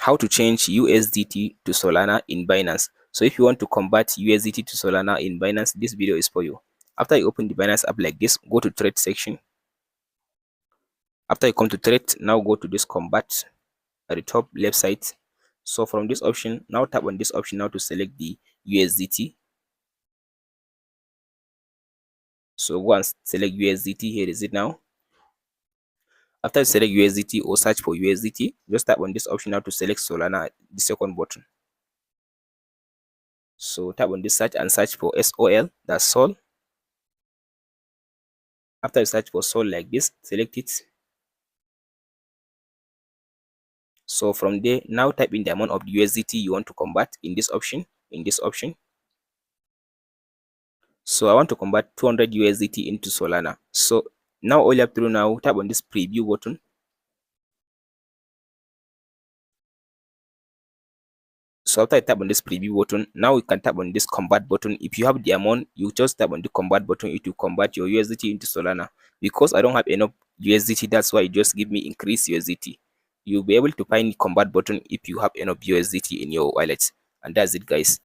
how to change USDT to Solana in Binance. So if you want to convert USDT to Solana in Binance, this video is for you. After you open the Binance app like this, go to trade section. After you come to trade, now go to this convert at the top left side. So from this option, now tap on this option now to select the USDT. So go and select USDT. Here is it now. After you select USDT or search for USDT, just tap on this option now to select Solana, the second button. So tap on this search and search for SOL, that's Sol. After you search for Sol like this, select it. So from there, now type in the amount of the USDT you want to convert in this option. So I want to convert 200 USDT into Solana. So now all you have to do now, tap on this preview button. So after I tap on this preview button, now you can tap on this convert button. If you have the amount, you just tap on the convert button. It will convert your USDT into Solana. Because I don't have enough USDT, that's why it just give me increase USDT. You'll be able to find the convert button if you have enough USDT in your wallet. And that's it, guys.